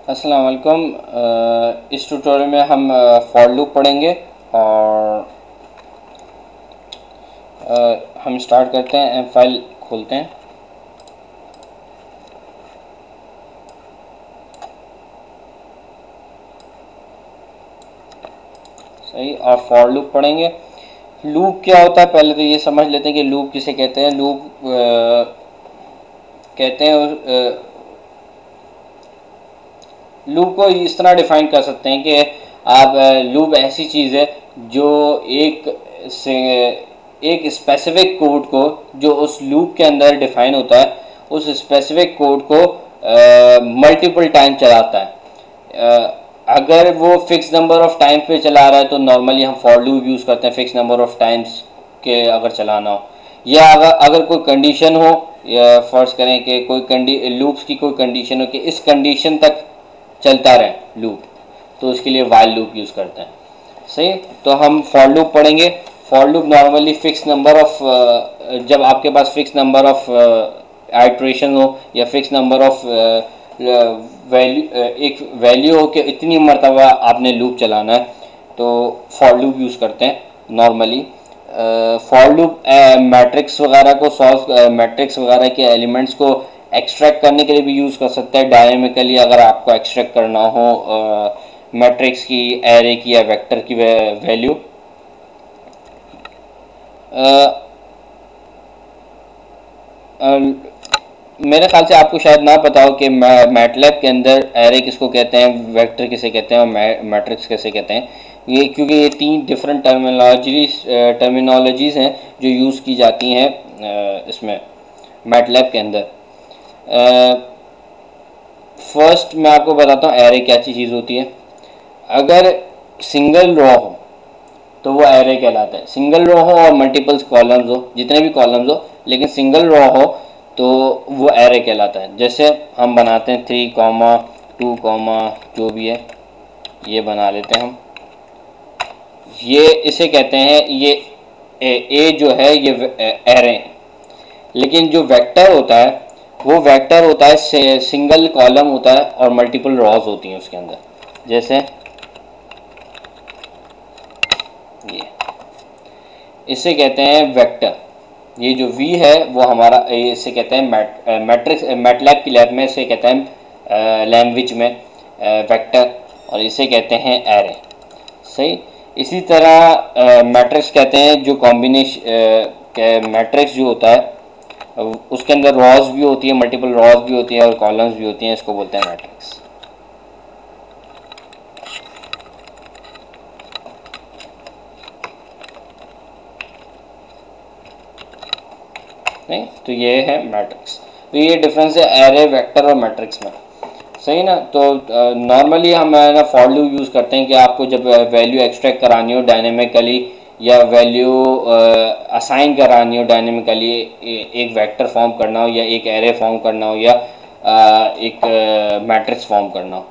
अस्सलाम वालेकुम। इस ट्यूटोरियल में हम फॉर लूप पढ़ेंगे और हम स्टार्ट करते हैं। फाइल खोलते हैं। सही, और फॉर लूप पढ़ेंगे। लूप क्या होता है पहले तो ये समझ लेते हैं कि लूप किसे कहते हैं। लूप कहते हैं लूप को इस तरह डिफाइन कर सकते हैं कि आप लूप ऐसी चीज़ है जो एक स्पेसिफिक कोड को जो उस लूप के अंदर डिफाइन होता है उस स्पेसिफिक कोड को मल्टीपल टाइम चलाता है। अगर वो फिक्स नंबर ऑफ टाइम पे चला रहा है तो नॉर्मली हम फॉर लूप यूज़ करते हैं फिक्स नंबर ऑफ टाइम्स के अगर चलाना हो, या अगर कोई कंडीशन हो, या फर्ज करें कि कोई लूप्स की कोई कंडीशन हो कि इस कंडीशन तक चलता रहे लूप, तो उसके लिए वाइल लूप यूज़ करते हैं। सही, तो हम फॉर लूप पढ़ेंगे। For loop normally fix number of जब आपके पास फिक्स नंबर ऑफ आइट्रेशन हो या फिक्स नंबर ऑफ एक वैल्यू हो कि इतनी मरतबा आपने लूप चलाना है तो फॉर लूप यूज़ करते हैं नॉर्मली। फॉर लूप मैट्रिक्स वगैरह को मैट्रिक्स वगैरह के एलिमेंट्स को एक्सट्रैक्ट करने के लिए भी यूज़ कर सकते हैं डायनेमिकली। अगर आपको एक्सट्रैक्ट करना हो मैट्रिक्स की, एरे की या वेक्टर की वैल्यू। मेरे ख्याल से आपको शायद ना पता हो कि मैटलैब के अंदर एरे किसको कहते हैं, वेक्टर किसे कहते हैं और मैट्रिक्स किसे कहते हैं। ये क्योंकि ये तीन डिफरेंट टर्मिनोलॉजीज़ हैं जो यूज़ की जाती हैं इसमें मैटलैब के अंदर। फर्स्ट मैं आपको बताता हूँ एरे क्या चीज़ होती है। अगर सिंगल रो हो तो वो एरे कहलाता है। सिंगल रो हो और मल्टीपल्स कॉलम्स हो, जितने भी कॉलम्स हो, लेकिन सिंगल रो हो तो वो एरे कहलाता है। जैसे हम बनाते हैं 3, 2, जो भी है ये बना लेते हैं हम। ये इसे कहते हैं, ये ए जो है ये एरे। लेकिन जो वेक्टर होता है वो वेक्टर होता है सिंगल कॉलम होता है और मल्टीपल रॉज होती हैं उसके अंदर। जैसे ये इसे कहते हैं वेक्टर। ये जो वी है वो हमारा, इसे कहते हैं मैट्रिक्स। मैटलैब की लैब में इसे कहते हैं लैंग्वेज में वेक्टर, और इसे कहते हैं एरे। सही, इसी तरह मैट्रिक्स कहते हैं जो कॉम्बिनेशन मैट्रिक्स जो होता है उसके अंदर रॉज भी होती है, मल्टीपल रॉज भी होती है और कॉलम्स भी होती हैं, इसको बोलते हैं मैट्रिक्स। नहीं, तो ये है मैट्रिक्स। तो ये डिफरेंस है एरे, वेक्टर और मैट्रिक्स में। सही ना। तो नॉर्मली हम ना फॉर लूप यूज़ करते हैं कि आपको जब वैल्यू एक्सट्रैक्ट करानी हो डायनेमिकली या वैल्यू असाइन करानी हो डायनेमिकली, एक वेक्टर फॉर्म करना हो या एक एरे फॉर्म करना हो या एक मैट्रिक्स फॉर्म करना हो।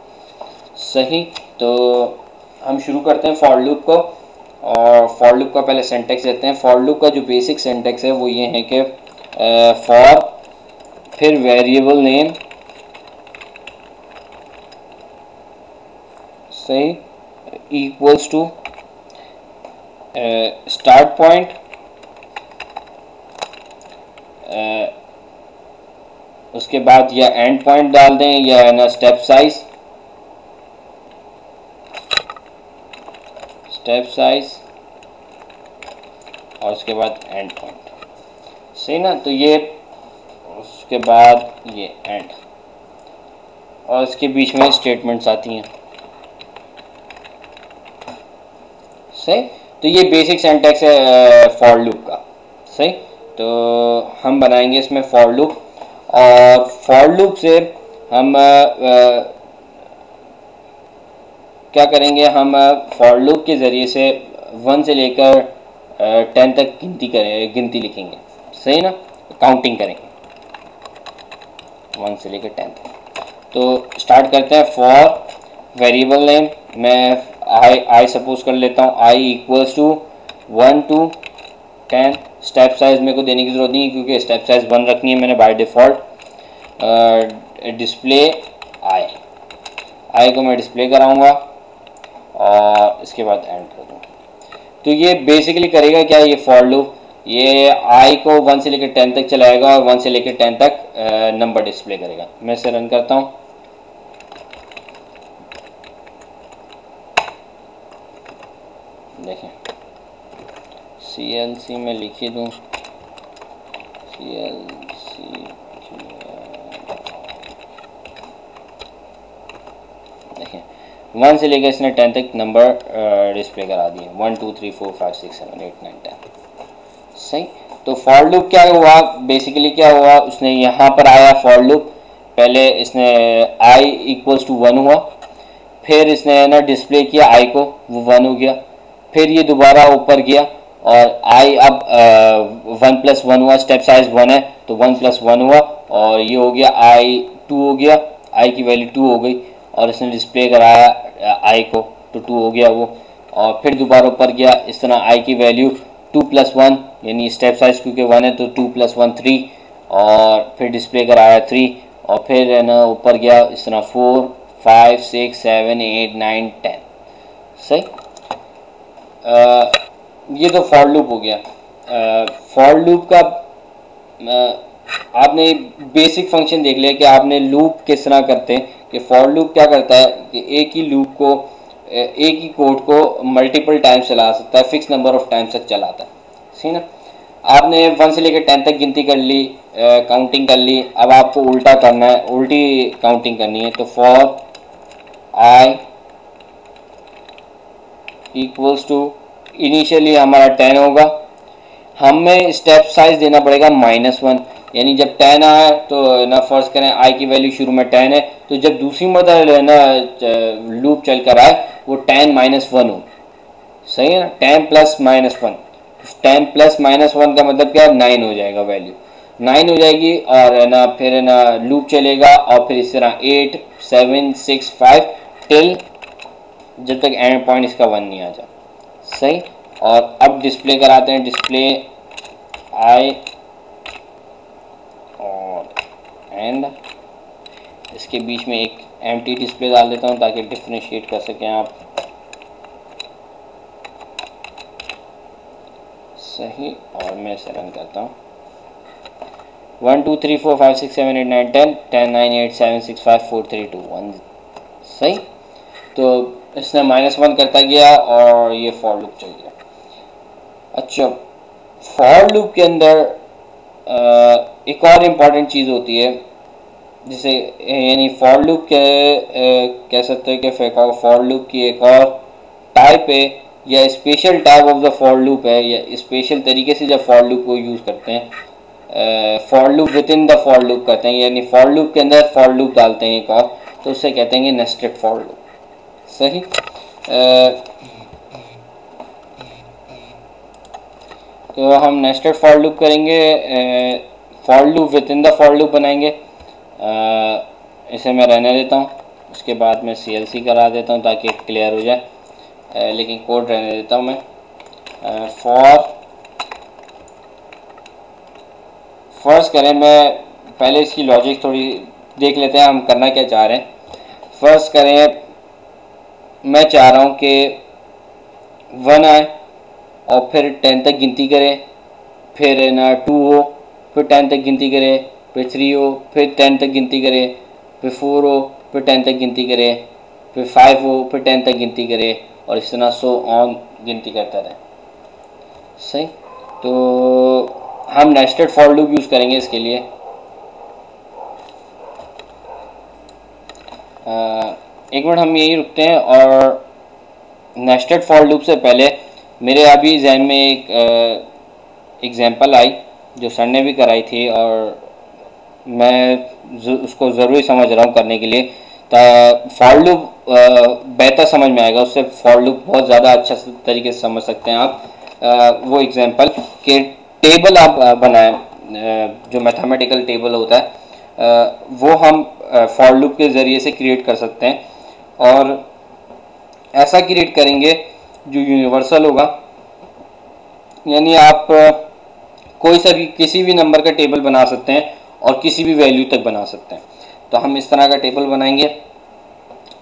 सही, तो हम शुरू करते हैं फॉर लूप को। और फॉर लूप का पहले सिंटैक्स देते हैं। फॉर लूप का जो बेसिक सिंटैक्स है वो ये है कि फॉर फिर वेरिएबल नेम, सही, इक्वल्स टू स्टार्ट पॉइंट, उसके बाद या एंड पॉइंट डाल दें या ना स्टेप साइज और उसके बाद एंड पॉइंट। सही ना। तो ये उसके बाद ये एंड, और इसके बीच में स्टेटमेंट्स आती हैं। सही, तो ये बेसिक सिंटैक्स है फॉर लूप का। सही, तो हम बनाएंगे इसमें फॉर लूप, और फॉर लूप से हम क्या करेंगे, हम फॉर लूप के ज़रिए से 1 से लेकर 10 तक गिनती लिखेंगे। सही ना, काउंटिंग करेंगे 1 से लेकर 10 तक। तो स्टार्ट करते हैं। फॉर वेरिएबल नेम मैं आई सपोज कर लेता हूँ, I equals to 1 to 10। Step size मेरे को देने की ज़रूरत नहीं है क्योंकि स्टेप साइज 1 रखनी है मैंने बाय डिफ़ॉल्ट। डिस्प्ले आई, आई को मैं डिस्प्ले कराऊंगा और इसके बाद एंड कर दूँ। तो ये बेसिकली करेगा क्या, ये फॉर लूप ये आई को 1 से लेकर 10 तक चलाएगा और 1 से लेकर 10 तक नंबर डिस्प्ले करेगा। मैं इसे रन करता हूँ। देखें CLC में लिखी दूँ, CLC देखें 1 से लेकर इसने 10 तक नंबर डिस्प्ले करा दिए, 1 2 3 4 5 6 7 8 9 10। सही। तो फॉर लूप क्या हुआ, बेसिकली क्या हुआ, उसने यहाँ पर आया फॉर लूप, पहले इसने i = 1 हुआ, फिर इसने ना डिस्प्ले किया i को, वो 1 हो गया, फिर ये दोबारा ऊपर गया और i अब 1 + 1 हुआ, स्टेप साइज 1 है तो 1 + 1 हुआ और ये हो गया i 2 हो गया, i की वैल्यू 2 हो गई और इसने डिस्प्ले कराया i को तो 2 हो गया वो, और फिर दोबारा ऊपर गया, इस तरह i की वैल्यू 2 + 1 यानी स्टेप साइज क्योंकि 1 है तो 2 + 1 3 और फिर डिस्प्ले कराया 3 और फिर है ना ऊपर गया इस तरह 4 5 6 7 8 9 10। सही। ये तो फॉर लूप हो गया। फॉर लूप का आपने बेसिक फंक्शन देख लिया कि आपने लूप किस तरह करते हैं, कि फॉर लूप क्या करता है कि एक ही लूप को एक ही कोड को मल्टीपल टाइम्स चला सकता है, फिक्स नंबर ऑफ टाइम्स तक चलाता है। सही ना। आपने 1 से लेकर 10 तक गिनती कर ली, काउंटिंग कर ली, अब आपको उल्टा करना है, उल्टी काउंटिंग करनी है। तो फॉर i = इनिशियली हमारा 10 होगा, हमें स्टेप साइज देना पड़ेगा -1, यानी जब 10 आए तो ना फर्ज करें i की वैल्यू शुरू में 10 है तो जब दूसरी मरतबा ना लूप चल कर आए वो 10 - 1 हो। सही है ना। 10 + -1, 10 + -1 का मतलब क्या, 9 हो जाएगा, वैल्यू 9 हो जाएगी और है ना फिर है ना लूप चलेगा और फिर इस तरह 8 7 6 5 टिल जब तक एंड पॉइंट इसका 1 नहीं आ जाए। सही। और अब डिस्प्ले कराते हैं, डिस्प्ले i और एंड, इसके बीच में एक एम्प्टी डिस्प्ले डाल देता हूँ ताकि डिफरेंशिएट कर सकें आप। सही। और मैं इसे रन करता हूँ। 1 2 3 4 5 6 7 8 9 10 10 9 8 7 6 5 4 3 2 1। सही। तो इसने -1 करता गया और ये फॉर लूप चल गया। अच्छा, फॉर लूप के अंदर एक और इम्पॉर्टेंट चीज़ होती है जिसे यानी फॉर लूप के कह सकते हैं कि फॉर लूप की एक और टाइप है या special type of the for loop है, या स्पेशल तरीके से जब फॉर लूप को यूज़ करते हैं, for loop with in the for loop करते हैं, यानी फॉर लूप के अंदर फॉर लूप डालते हैं एक और, तो उससे कहते हैं नेस्टेड फॉर लूप। सही। तो हम नेस्टेड फॉर लूप करेंगे, for loop with in the for loop बनाएंगे। इसे मैं रहने देता हूँ, उसके बाद मैं CLC करा देता हूँ ताकि क्लियर हो जाए, लेकिन कोड रहने देता हूँ मैं। फर्स्ट करें, मैं पहले इसकी लॉजिक थोड़ी देख लेते हैं हम करना क्या चाह रहे हैं। फर्स्ट करें, मैं चाह रहा हूँ कि 1 आए और फिर 10 तक गिनती करे, फिर ना 2 हो, फिर 10 तक गिनती करे, फिर 3 हो, फिर 10 तक गिनती करे, फिर 4 हो, फिर 10 तक गिनती करे, फिर 5 हो, फिर 10 तक गिनती करे और इस तरह सो ऑन गिनती करता रहे। सही। तो हम नेस्टेड फॉर लूप यूज़ करेंगे इसके लिए। एक मिनट हम यही रुकते हैं और नेस्टेड फॉर लूप से पहले मेरे अभी जहन में एक एग्जांपल आई जो सर ने भी कराई थी और मैं उसको ज़रूरी समझ रहा हूँ करने के लिए, फॉर लूप बेहतर समझ में आएगा, उससे फॉर लूप बहुत ज़्यादा अच्छा तरीके से समझ सकते हैं आप। वो एग्जांपल के टेबल आप बनाएं, जो मैथमेटिकल टेबल होता है वो हम फॉर लूप के ज़रिए से क्रिएट कर सकते हैं और ऐसा क्रिएट करेंगे जो यूनिवर्सल होगा, यानी आप कोई सा भी किसी भी नंबर का टेबल बना सकते हैं और किसी भी वैल्यू तक बना सकते हैं। तो हम इस तरह का टेबल बनाएंगे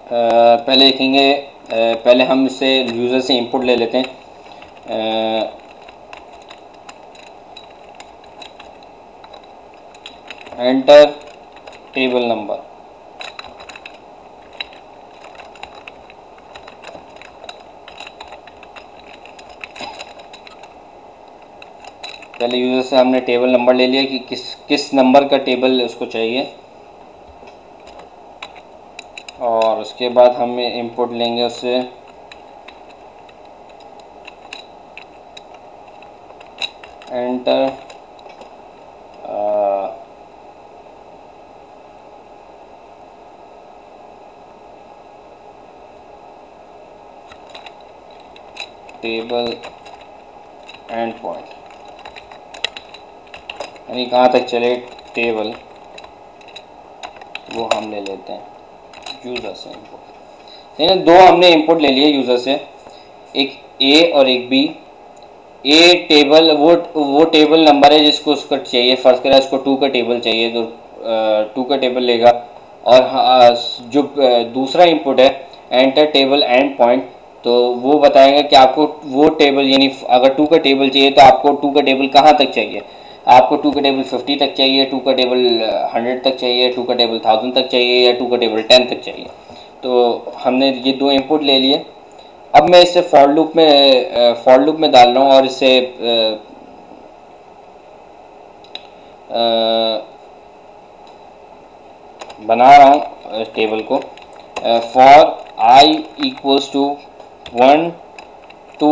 पहले लिखेंगे, पहले हम इससे यूज़र से इंपुट ले लेते हैं। Enter table number. पहले यूज़र से हमने टेबल नंबर ले लिया कि किस नंबर का टेबल उसको चाहिए, और उसके बाद हमें इंपुट लेंगे उससे एंटर टेबल एंड पॉइंट, यानी कहाँ तक चले टेबल, वो हम ले लेते हैं यूज़र से इंपुट। ठीक है, दो हमने इंपुट ले लिए यूज़र से, एक ए और एक बी। ए टेबल वो टेबल नंबर है जिसको उसको चाहिए, फर्ज करें उसको 2 का टेबल चाहिए तो 2 का टेबल लेगा। और जो दूसरा इंपुट है एंटर टेबल एंड पॉइंट, तो वो बताएगा कि आपको वो टेबल, यानी अगर 2 का टेबल चाहिए तो आपको 2 का टेबल कहाँ तक चाहिए, आपको 2 का टेबल 50 तक चाहिए, 2 का टेबल 100 तक चाहिए, 2 का टेबल 1000 तक चाहिए, या 2 का टेबल 10 तक चाहिए। तो हमने ये दो इंपुट ले लिए। अब मैं इसे फॉर लूप में डाल रहा हूँ और इसे बना रहा हूँ टेबल को। For i equals to 1 to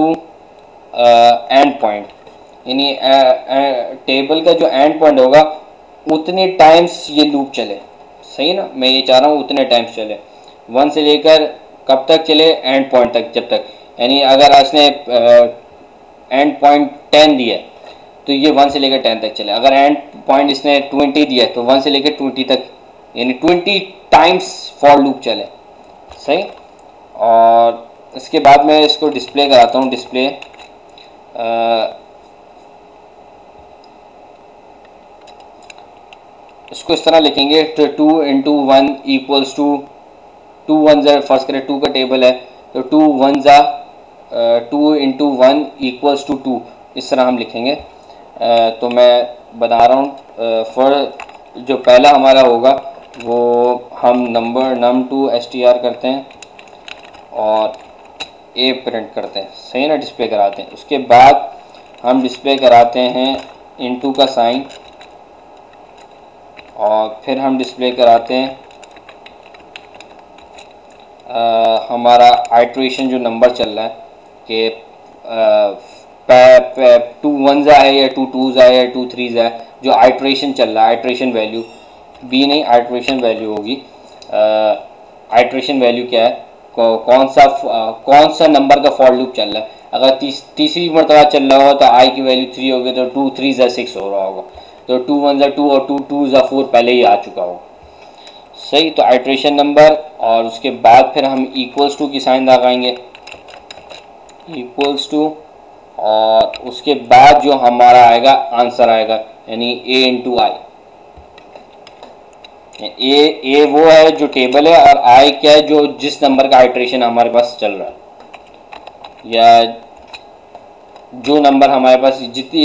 end point, यानी टेबल का जो एंड पॉइंट होगा उतने टाइम्स ये लूप चले। सही ना, मैं ये चाह रहा हूँ उतने टाइम्स चले, 1 से लेकर कब तक चले, एंड पॉइंट तक, जब तक, यानी अगर इसने एंड पॉइंट 10 दिया तो ये 1 से लेकर 10 तक चले। अगर एंड पॉइंट इसने 20 दिया तो 1 से लेकर 20 तक, यानी 20 टाइम्स फॉर लूप चले। सही। और इसके बाद मैं इसको डिस्प्ले कराता हूँ। डिस्प्ले इसको इस तरह लिखेंगे, 2 इंटू 1 इक्वल्स टू 2 1 ज़ा, फर्स्ट करें 2 का टेबल है तो 2 1 ज़ा 2 इंटू 1 इक्वल्स टू 2, इस तरह हम लिखेंगे। तो मैं बता रहा हूँ, फॉर जो पहला हमारा होगा वो हम नंबर num2 str करते हैं और a प्रिंट करते हैं। सही ना, डिस्प्ले कराते हैं। उसके बाद हम डिस्प्ले कराते हैं इनटू का साइन, और फिर हम डिस्प्ले कराते हैं हमारा आइट्रेशन जो नंबर चल रहा है कि 2 1 आए या 2 2 आए या 2 3 आए, जो आइट्रेशन चल रहा है, आइट्रेशन वैल्यू बी नहीं, आइट्रेशन वैल्यू होगी। आइट्रेशन वैल्यू क्या है, कौन सा नंबर का फॉर लूप चल रहा है। अगर तीसरी मरतबा चल रहा होगा तो आई की वैल्यू 3 होगी, तो 2 3 ज़ा 6 हो रहा होगा, तो 2 1 ज़ा 2 और 2 2 ज़ा 4 पहले ही आ चुका होगा। सही। तो आइट्रेशन नंबर, और उसके बाद फिर हम इक्वल्स टू की साइन लगाएंगे, इक्वल्स टू, और उसके बाद जो हमारा आएगा आंसर आएगा, यानी a इंटू आई। ए वो है जो टेबल है, और आई क्या है, जो जिस नंबर का आइट्रेशन हमारे पास चल रहा है, या जो नंबर हमारे पास जितनी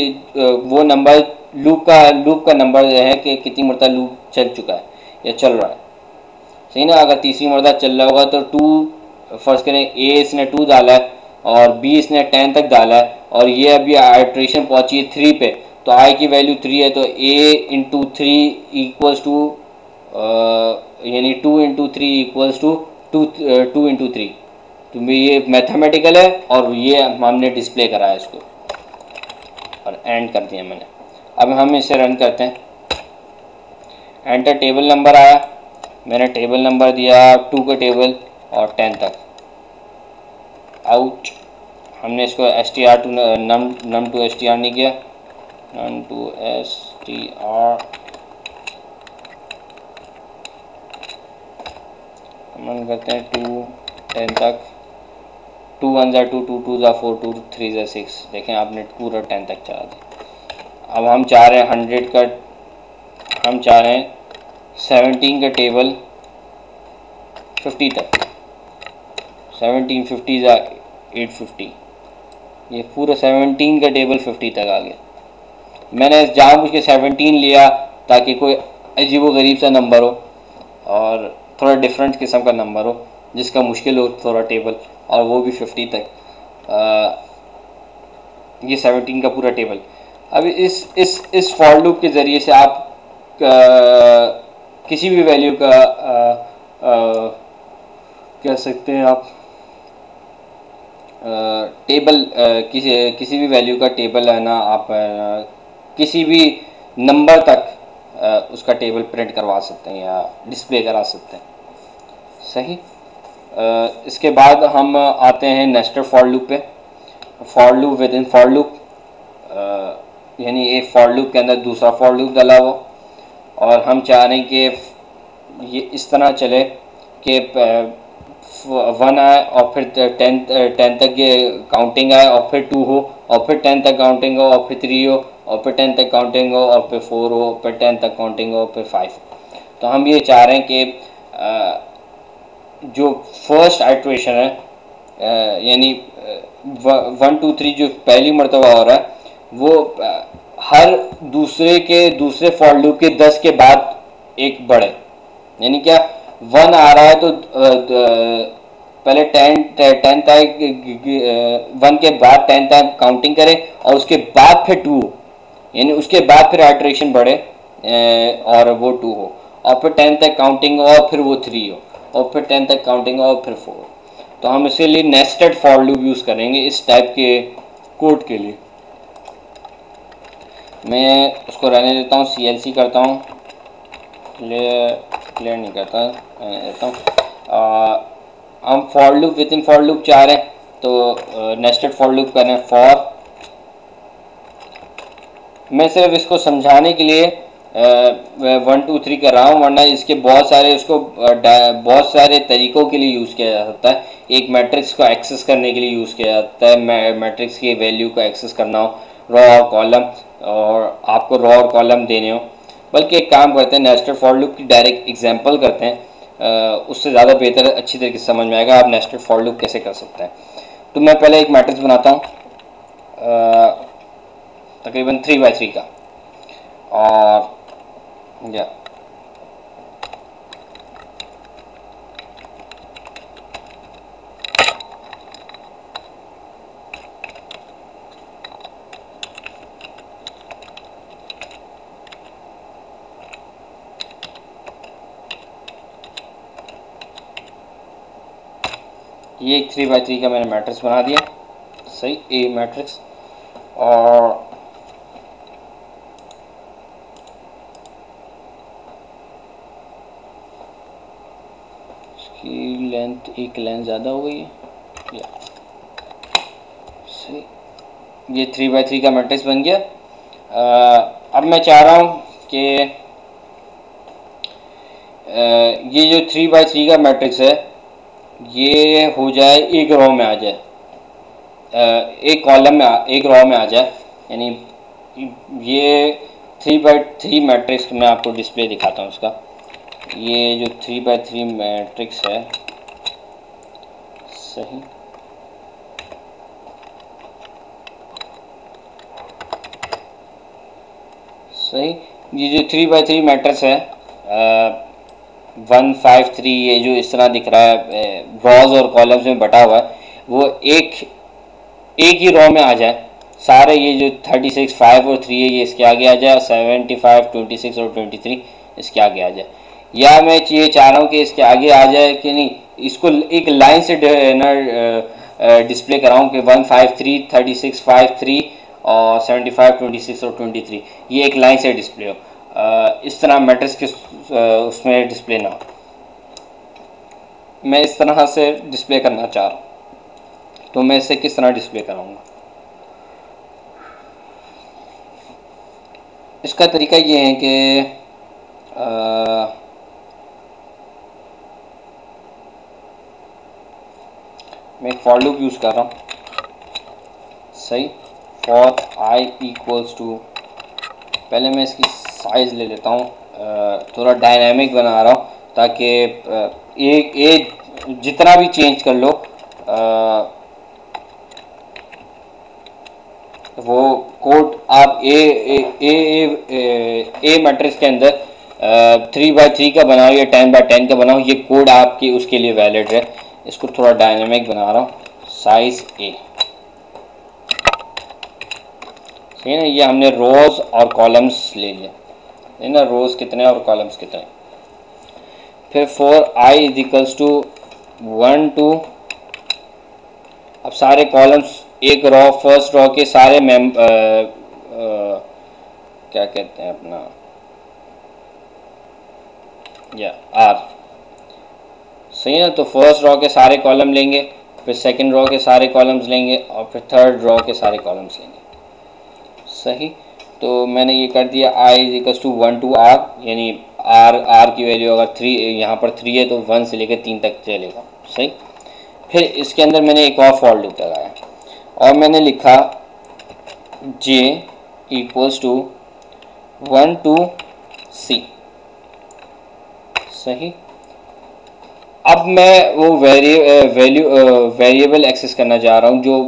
वो नंबर लूप का नंबर है कि कितनी मरतबा लूप चल चुका है या चल रहा है। सही ना। अगर तीसरी मरतबा चल रहा होगा तो 2, फर्स्ट करें ए इसने 2 डाला है और बी इसने 10 तक डाला है, और ये अभी आइट्रेशन पहुंची है 3 पे, तो आई की वैल्यू 3 है, तो a इंटू 3 इक्वल्स टू, यानी 2 इंटू 3 इक्वल्स टू 2 इंटू 3। तो ये मैथमेटिकल है और ये हमने डिस्प्ले कराया इसको और एंड कर दिया मैंने। अब हम इसे रन करते हैं। एंटर टेबल नंबर आया, मैंने टेबल नंबर दिया 2 का टेबल और 10 तक। आउट। हमने इसको str टू num2 str नहीं किया, num2 str मन करते हैं 2 10 तक, 2 1 ज़ा 2 2 2 ज़ा 4 2 3 ज़ा 6। देखें आपने पूरा 10 तक चला दिया। अब हम चाह रहे हैं 100 का, हम चाह रहे हैं 17 का टेबल 50 तक। 1750 या 850, ये पूरा 17 का टेबल 50 तक आ गया। मैंने जानबूझ के 17 लिया ताकि कोई अजीबोगरीब सा नंबर हो और थोड़ा डिफरेंट किस्म का नंबर हो जिसका मुश्किल हो थोड़ा टेबल, और वो भी 50 तक। ये 17 का पूरा टेबल। अब इस फॉर लूप के ज़रिए से आप किसी भी वैल्यू का कह सकते हैं आप टेबल, किसी भी वैल्यू का टेबल है ना, आप किसी भी नंबर तक उसका टेबल प्रिंट करवा सकते हैं या डिस्प्ले करा सकते हैं। सही। इसके बाद हम आते हैं नेस्टेड फॉर लूप पे। For loop with in for loop, यानी एक फॉर लूप के अंदर दूसरा फॉर लूप डाला हुआ, और हम चाह रहे हैं कि ये इस तरह चले कि 1 आए और फिर 10 तक ये काउंटिंग आए और फिर 2 हो और फिर 10 तक काउंटिंग हो और फिर 3 हो और फिर 10 तक काउंटिंग हो और फिर 4 हो, फिर 10 तक काउंटिंग हो, फिर 5। तो हम ये चाह रहे हैं कि जो फर्स्ट आइट्रेशन है, यानी 1 2 3 जो पहली मरतबा हो रहा है, वो हर दूसरे फॉर लूप के 10 के बाद एक बढ़े। यानी क्या, 1 आ रहा है तो पहले 10 तक 1 के बाद 10 तक काउंटिंग करे और उसके बाद फिर 2 हो, यानी उसके बाद फिर आइट्रेशन बढ़े और वो 2 हो, और फिर 10 तक काउंटिंग हो और फिर वो 3 हो, और फिर 10 तक काउंटिंग हो और फिर 4। तो हम इसीलिए नेस्टेड फॉर लूप यूज़ करेंगे इस टाइप के कोड के लिए। मैं उसको रहने देता हूँ, CLC करता हूँ, क्लियर नहीं करता, देता हूँ। हम for loop with in for loop चाह रहे हैं, तो नेस्टेड फॉर लूप करना है फॉर। मैं सिर्फ इसको समझाने के लिए 1 2 3 कर रहा हूँ, वरना इसके बहुत सारे तरीक़ों के लिए यूज़ किया जा सकता है। एक मैट्रिक्स को एक्सेस करने के लिए यूज़ किया जाता है, मैट्रिक्स की वैल्यू को एक्सेस करना हो, रॉ और कॉलम, और आपको रॉ और कॉलम देने हो। बल्कि एक काम करते हैं, नेस्टेड फॉर लूप की डायरेक्ट एग्जांपल करते हैं, उससे ज़्यादा बेहतर अच्छी तरीके से समझ में आएगा आप नेस्टेड फॉर लूप कैसे कर सकते हैं। तो मैं पहले एक मैट्रिक्स बनाता हूँ तकरीबन 3 by 3 का, और या ये एक 3 by 3 का मैंने मैट्रिक्स बना दिया। सही, ए मैट्रिक्स, और इसकी लेंथ, एक लेंथ ज़्यादा हो गई है या सही। ये 3 by 3 का मैट्रिक्स बन गया। अब मैं चाह रहा हूँ कि ये जो 3 by 3 का मैट्रिक्स है ये हो जाए एक रो में आ जाए, एक कॉलम में एक रो में आ जाए। यानी ये 3 by 3 मैट्रिक्स मैं आपको डिस्प्ले दिखाता हूँ उसका। ये जो 3 by 3 मैट्रिक्स है, सही, सही, ये जो 3 by 3 मैट्रिक्स है 1 5 3, ये जो इस तरह दिख रहा है रॉज और कॉलम्स में बटा हुआ है, वो एक ही रो में आ जाए। सारे ये जो 36 5 और 3 है ये इसके आगे आ जाए, 75 26 और 23 इसके आगे आ जाए। या मैं ये चाह रहा हूँ कि इसके आगे आ जाए कि नहीं, इसको एक लाइन से डिस्प्ले कराऊँ कि 1 5 3 36 5 3 और 75 26 और 23 ये एक लाइन से डिस्प्ले हो। इस तरह मैट्रिक्स के उसमें डिस्प्ले ना हो। मैं इस तरह से डिस्प्ले करना चाह रहा हूँ, तो मैं इसे किस तरह डिस्प्ले कराऊंगा? इसका तरीका ये है कि मैं एक फॉर लूप यूज़ कर रहा हूँ। सही, फॉर i इक्वल्स टू, पहले मैं इसकी साइज़ ले लेता हूँ, थोड़ा डायनामिक बना रहा हूँ ताकि एक जितना भी चेंज कर लो वो कोड आप ए मैट्रिक्स के अंदर 3x3 का बनाओ या 10x10 का बनाओ, ये कोड आपकी उसके लिए वैलिड है। इसको थोड़ा डायनेमिक बना रहा हूँ, साइज ए, सही है ना। ये हमने रोज़ और कॉलम्स ले लिया है ना, रोज़ कितने और कॉलम्स कितने। फिर for i is equals to 1 2, अब सारे कॉलम्स एक रॉ, फर्स्ट रॉ के सारे क्या कहते हैं अपना, या आर, सही है ना। तो फर्स्ट रॉ के सारे कॉलम लेंगे, फिर सेकंड रॉ के सारे कॉलम्स लेंगे और फिर थर्ड रॉ के सारे कॉलम्स लेंगे, सही। तो मैंने ये कर दिया I is equals to 1 to r, यानी आर की वैल्यू अगर 3 यहाँ पर 3 है तो 1 से लेकर 3 तक चलेगा, सही। फिर इसके अंदर मैंने एक और फॉर लूप लगाया और मैंने लिखा j equals to 1 to c, सही। अब मैं वो वेरिएबल एक्सेस करना चाह रहा हूँ जो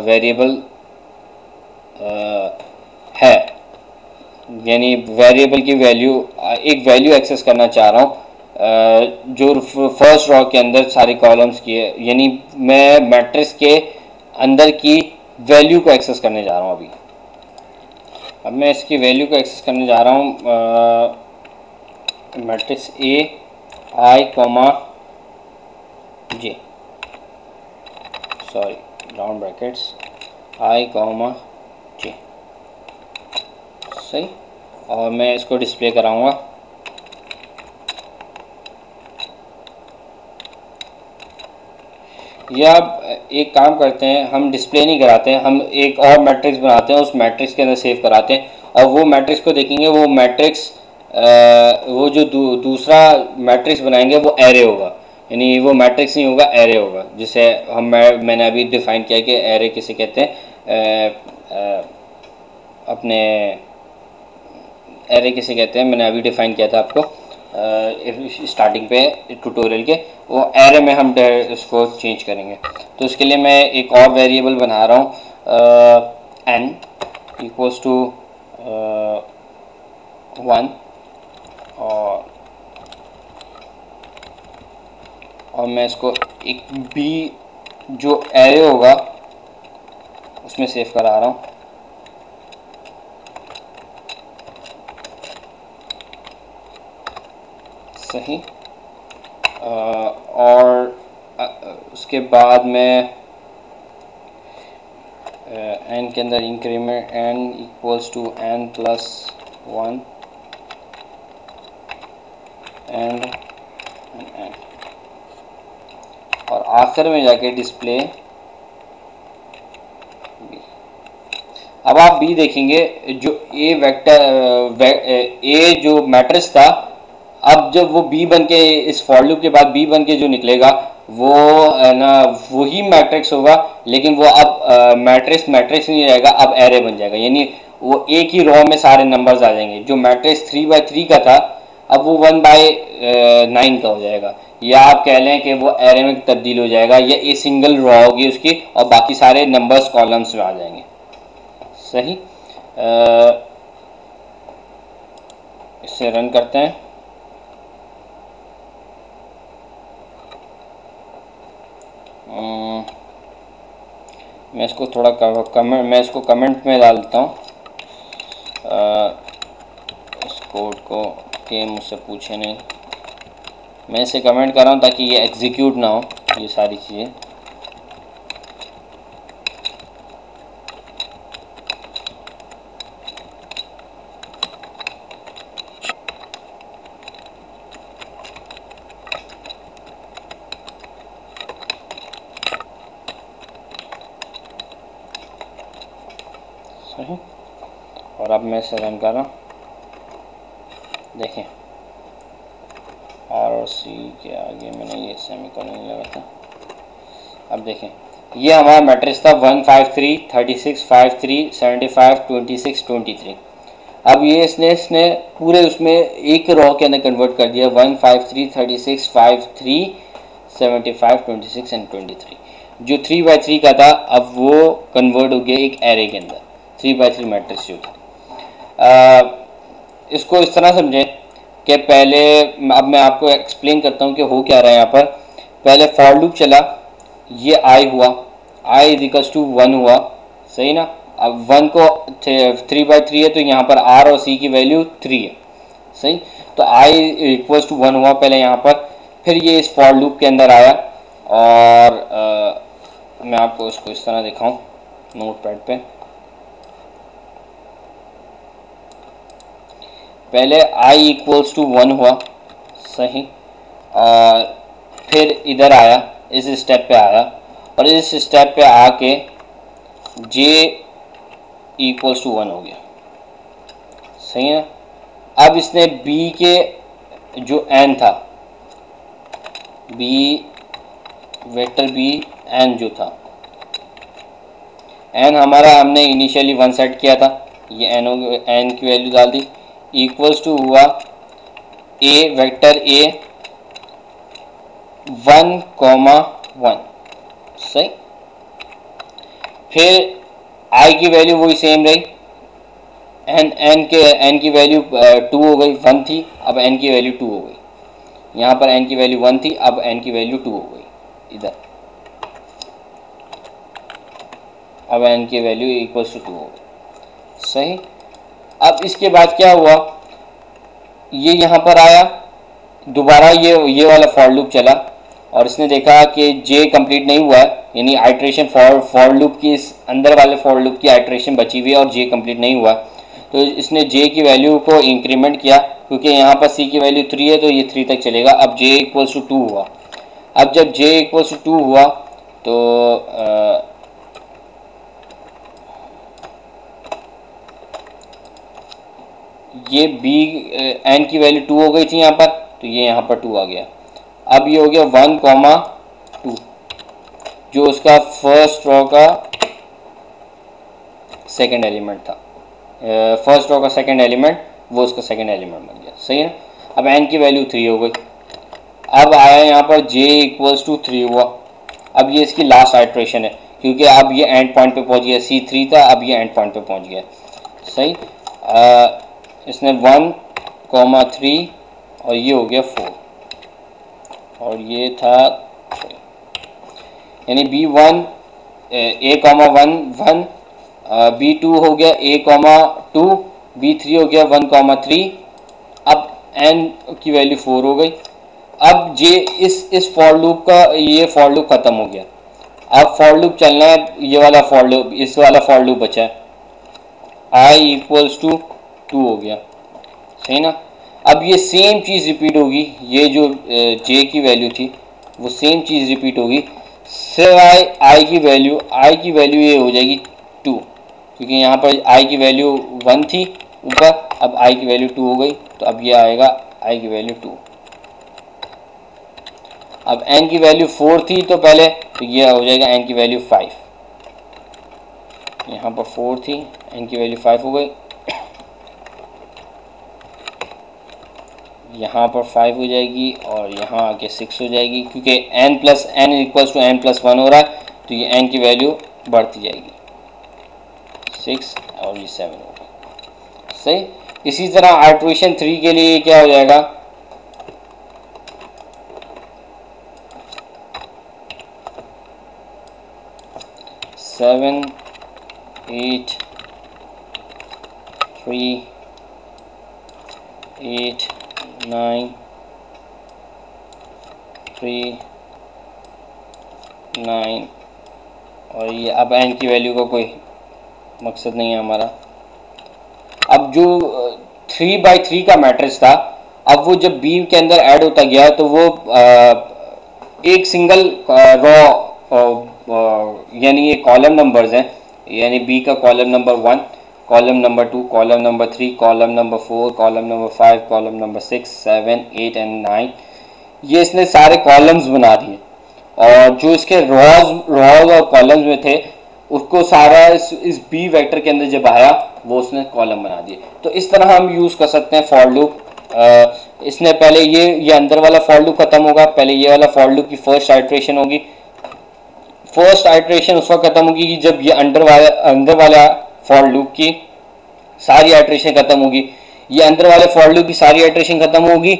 वेरिएबल है, यानी वेरिएबल की वैल्यू, एक वैल्यू एक्सेस करना चाह रहा हूँ जो फर्स्ट रॉ के अंदर सारे कॉलम्स की है, यानी मैं मैट्रिक्स के अंदर की वैल्यू को एक्सेस करने जा रहा हूँ अभी। अब मैं इसकी वैल्यू को एक्सेस करने जा रहा हूँ, matrix A I comma J, sorry round brackets I comma J, सही। और मैं इसको डिस्प्ले कराऊंगा, या एक काम करते हैं, हम डिस्प्ले नहीं कराते हैं, हम एक और मैट्रिक्स बनाते हैं, उस मैट्रिक्स के अंदर सेव कराते हैं और वो मैट्रिक्स को देखेंगे, वो मैट्रिक्स वो जो दूसरा मैट्रिक्स बनाएंगे वो एरे होगा, यानी वो मैट्रिक्स नहीं होगा, एरे होगा, जिसे मैंने अभी डिफाइन किया कि एरे किसे कहते हैं, अपने एरे किसे कहते हैं, मैंने अभी डिफाइन किया था आपको स्टार्टिंग पे ट्यूटोरियल के। वो एरे में हम इसको चेंज करेंगे, तो उसके लिए मैं एक और वेरिएबल बना रहा हूँ n इक्वल्स टू 1 और मैं इसको एक b जो एरे होगा उसमें सेव करा रहा हूँ, सही। और उसके बाद में n के अंदर increment n equals to n plus 1 end n, और आखिर में जाके डिस्प्ले b। अब आप b देखेंगे, जो a वेक्टर a जो मैट्रिक्स था, अब जब वो b बन के इस फॉर लूप के बाद b बन के जो निकलेगा वो ना वही मैट्रिक्स होगा, लेकिन वो अब मैट्रिक्स नहीं रहेगा, अब एरे बन जाएगा, यानी वो एक ही रो में सारे नंबर्स आ जाएंगे। जो मैट्रिक्स 3x3 का था अब वो 1/9 का हो जाएगा, या आप कह लें कि वो एरे में तब्दील हो जाएगा, या एक सिंगल रो होगी उसकी और बाकी सारे नंबर्स कॉलम्स में आ जाएंगे, सही। इसे रन करते हैं। मैं इसको थोड़ा कमेंट में डाल देता हूँ, इस कोड को कि मुझसे पूछे नहीं, मैं इसे कमेंट कर रहा हूँ ताकि ये एग्जीक्यूट ना हो ये सारी चीज़ें। सही, और अब मैं इसे रन कर रहा हूँ, देखें और सी के आगे मैंने ये सेमीकोलन लगा था। अब देखें ये हमारा मैट्रिक्स था 1 5 3 36 5 3 75 26 23। अब ये इसने पूरे उसमें एक रो के अंदर कन्वर्ट कर दिया 1 5 3 36 5 3 75 26 एंड 23। जो 3x3 का था अब वो कन्वर्ट हो गया एक एरे के अंदर, 3x3 मैट्रिक्स जो था। इसको इस तरह समझें कि पहले, अब मैं आपको एक्सप्लेन करता हूँ कि हो क्या रहा है यहाँ पर। पहले फॉर लूप चला, ये आई हुआ, आई इक्वल्स टू 1 हुआ, सही ना। अब 1 को 3/3 है तो यहाँ पर आर और सी की वैल्यू 3 है, सही। तो आई इक्वल्स टू 1 हुआ पहले यहाँ पर, फिर ये इस फॉर लूप के अंदर आया और मैं आपको इसको इस तरह दिखाऊं नोट पैड पे। पहले i इक्वल्स टू 1 हुआ, सही, और फिर इधर आया, इस स्टेप पे आया, और इस स्टेप पे आके j इक्वल्स टू 1 हो गया, सही है। अब इसने b के जो n था, b वेक्टर b n जो था, n हमारा हमने इनिशियली 1 सेट किया था, ये n की वैल्यू डाल दी, इक्वल्स टू हुआ a वेक्टर a 1,1, सही। फिर i की वैल्यू वही सेम रही, n की वैल्यू 2 हो गई, 1 थी, अब n की वैल्यू 2 हो गई। यहाँ पर n की वैल्यू 1 थी, अब n की वैल्यू 2 हो गई इधर, अब n की वैल्यू इक्वल्स टू 2 हो गई, सही। अब इसके बाद क्या हुआ, ये यहाँ पर आया, दोबारा ये वाला फॉर लूप चला और इसने देखा कि j कंप्लीट नहीं हुआ है, यानी आइट्रेशन फॉर लूप की, इस अंदर वाले फॉर लूप की आइट्रेशन बची हुई है और j कंप्लीट नहीं हुआ। तो इसने j की वैल्यू को इंक्रीमेंट किया, क्योंकि यहाँ पर c की वैल्यू 3 है तो ये 3 तक चलेगा। अब j इक्वल्स टू 2 हुआ, अब जब j इक्वल्स टू 2 हुआ तो ये b n की वैल्यू 2 हो गई थी यहाँ पर, तो ये यहाँ पर 2 आ गया। अब ये हो गया 1,2, जो उसका फर्स्ट रो का सेकंड एलिमेंट था, फर्स्ट रो का सेकंड एलिमेंट, वो उसका सेकंड एलिमेंट बन गया, सही है। अब n की वैल्यू 3 हो गई। अब आया यहाँ पर j इक्वल्स टू 3 हुआ, अब ये इसकी लास्ट आइट्रेशन है, क्योंकि अब ये एंड पॉइंट पे पहुँच गया, c3 था, अब ये एंड पॉइंट पे पहुँच गया, सही। इसने 1,3 और ये हो गया 4 और ये था 3, यानी b1 a,1 1, b2 हो गया a,2, b3 हो गया 1,3। अब n की वैल्यू 4 हो गई। अब j इस फॉर लूप का, ये फॉर लूप ख़त्म हो गया, अब फॉर लूप चलना है, ये वाला फॉर लूप, इस वाला फॉर लूप बचा है, i इक्वल्स टू 2 हो गया, सही ना। अब ये सेम चीज़ रिपीट होगी, ये जो j की वैल्यू थी वो सेम चीज़ रिपीट होगी, सिवाय i की वैल्यू ये हो जाएगी 2, क्योंकि यहाँ पर i की वैल्यू 1 थी ऊपर, अब i की वैल्यू 2 हो गई, तो अब ये आएगा i की वैल्यू 2। अब n की वैल्यू 4 थी तो पहले, तो ये हो जाएगा n की वैल्यू 5, यहाँ पर 4 थी, n की वैल्यू 5 हो गई, यहाँ पर 5 हो जाएगी और यहाँ आके 6 हो जाएगी, क्योंकि n plus n equals to n plus 1 हो रहा है, तो ये n की वैल्यू बढ़ती जाएगी, 6 और ये 7 होगा, सही। इसी तरह आइट्रेशन 3 के लिए क्या हो जाएगा, सेवन 8 3 8 9 3 9 और ये अब n की वैल्यू का कोई मकसद नहीं है हमारा। अब जो 3/3 का मैट्रिक्स था, अब वो जब b के अंदर ऐड होता गया तो वो एक सिंगल रो, यानी ये कॉलम नंबर्स हैं, यानी b का column number 1, column number 2, column number 3, column number 4, column number 5, column number 6, 7, 8 and 9, ये इसने सारे कॉलम्स बना दिए, और जो इसके रॉज और कॉलम्स में थे उसको सारा इस बी वेक्टर के अंदर जब आया वो उसने कॉलम बना दिए। तो इस तरह हम यूज़ कर सकते हैं फॉर लूप। इसने पहले ये अंदर वाला फॉर लूप ख़त्म होगा, पहले ये वाला फॉर लूप की फर्स्ट आइट्रेशन होगी, फर्स्ट आइट्रेशन उस वक्त खत्म होगी कि जब ये अंदर वाला फॉर लूप की सारी आइट्रेशन खत्म होगी, ये अंदर वाले फॉर लूप की सारी आइट्रेशन खत्म होगी।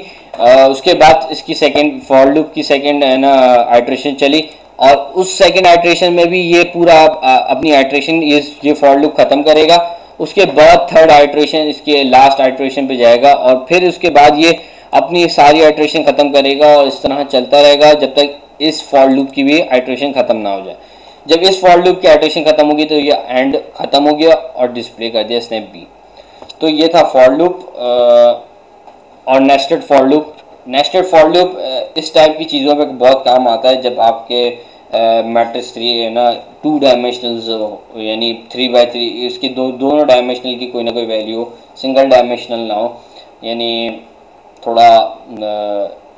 उसके बाद इसकी सेकंड फॉर लूप की सेकंड है ना आइट्रेशन चली, और उस सेकंड आइट्रेशन में भी ये पूरा अपनी आइट्रेशन ये फॉर लूप खत्म करेगा। उसके बाद थर्ड आइट्रेशन इसके लास्ट आइट्रेशन पे जाएगा, और फिर उसके बाद ये अपनी सारी आइट्रेशन खत्म करेगा, और इस तरह चलता रहेगा जब तक इस फॉर लूप की भी आइट्रेशन खत्म ना हो जाए। जब इस फॉर लूप की आइट्रेशन खत्म होगी तो ये एंड खत्म हो गया और डिस्प्ले कर दिया इसने बी। तो ये था फॉर लूप और nested for loop. Nested for loop इस टाइप की चीज़ों पे बहुत काम आता है जब आपके मैट्रिक्स 3 है ना 2 डायमेंशनल यानी 3x3 इसकी दोनों डायमेंशनल की कोई ना कोई वैल्यू हो, सिंगल डायमेंशनल ना हो, यानी थोड़ा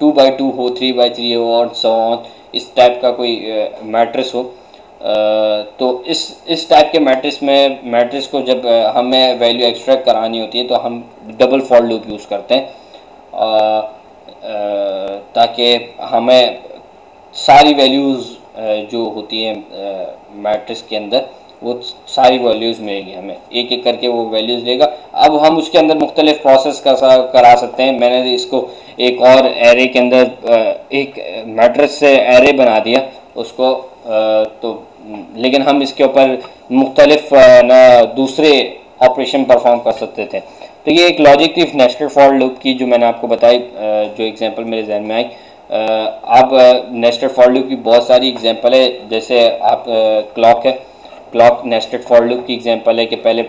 2x2 हो, 3x3 हो और सो ऑन, इस टाइप का कोई मैट्रिक्स हो। तो इस टाइप के मैट्रिक्स को जब हमें वैल्यू एक्सट्रैक्ट करानी होती है तो हम डबल फॉर लूप यूज़ करते हैं, ताकि हमें सारी वैल्यूज़ जो होती हैं मैट्रिक्स के अंदर वो सारी वैल्यूज़ मिलेगी, हमें एक एक करके वो वैल्यूज़ देगा। अब हम उसके अंदर मुख्तलिफ प्रोसेस करा सकते हैं। मैंने इसको एक और एरे के अंदर एक मैट्रिक्स से एरे बना दिया उसको, तो लेकिन हम इसके ऊपर मुख्तलिफ ना दूसरे ऑपरेशन परफॉर्म कर सकते थे। तो ये एक लॉजिक थी नेस्टेड फॉर लूप की जो मैंने आपको बताई, जो एग्जांपल मेरे जहन में आई। आप नेस्टेड फॉर लूप की बहुत सारी एग्जांपल है, जैसे आप क्लॉक है, क्लॉक नेस्टेड फॉर लूप की एग्जांपल है कि पहले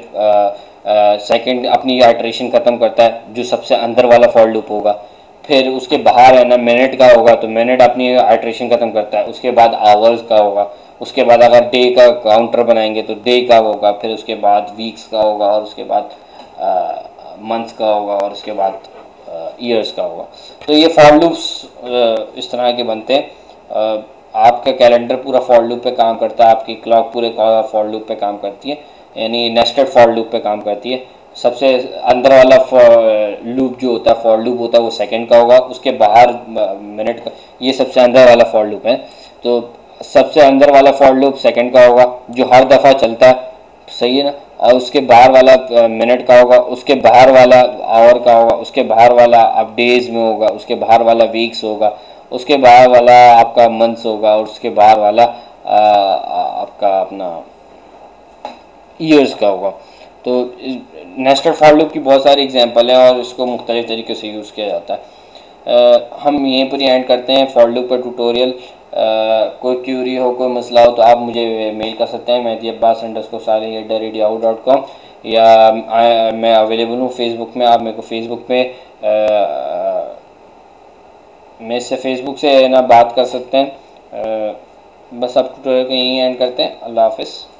सेकंड अपनी आइट्रेशन ख़त्म करता है जो सबसे अंदर वाला फॉर लूप होगा, फिर उसके बाहर है ना मिनट का होगा तो मिनट अपनी आइट्रेशन ख़त्म करता है, उसके बाद आवर्स का होगा, उसके बाद अगर डे का काउंटर बनाएंगे तो डे का होगा, फिर उसके बाद वीक्स का होगा, और उसके बाद मंथ्स का होगा, और उसके बाद ईयर्स का होगा। तो ये फॉर लूप्स इस तरह के बनते हैं। आपका कैलेंडर पूरा फॉर लूप पे काम करता है, आपकी क्लॉक पूरे फॉर लूप पे काम करती है, यानी नेस्टेड फॉर लूप पे काम करती है। सबसे अंदर वाला लूप जो होता है फॉर लूप होता है वो सेकंड का होगा, उसके बाहर मिनट का, ये सबसे अंदर वाला फॉर लूप है। तो सबसे अंदर वाला फॉर लूप सेकंड का होगा जो हर दफ़ा चलता है, सही है ना, और उसके बाहर वाला मिनट का होगा, उसके बाहर वाला आवर का होगा, उसके बाहर वाला अब डेज में होगा, उसके बाहर वाला वीक्स होगा, उसके बाहर वाला आपका मंथ्स होगा, और उसके बाहर वाला आपका अपना ईयर्स का होगा। तो नेस्टेड फॉर लूप की बहुत सारी एग्जांपल है और इसको मुख्तलिफ तरीके से यूज़ किया जाता है। हम यहीं पर ही एंड करते हैं फॉर लूप पर ट्यूटोरियल। कोई क्यूरी हो, कोई मसला हो तो आप मुझे मेल कर सकते हैं mehdi_abbas_saleh@yahoo.com, या मैं अवेलेबल हूँ फेसबुक में। आप मेरे को फेसबुक पे मेरे से फेसबुक से ना बात कर सकते हैं। बस अब ट्यूटोरियल को यहीं एंड करते हैं। अल्लाह हाफिज़।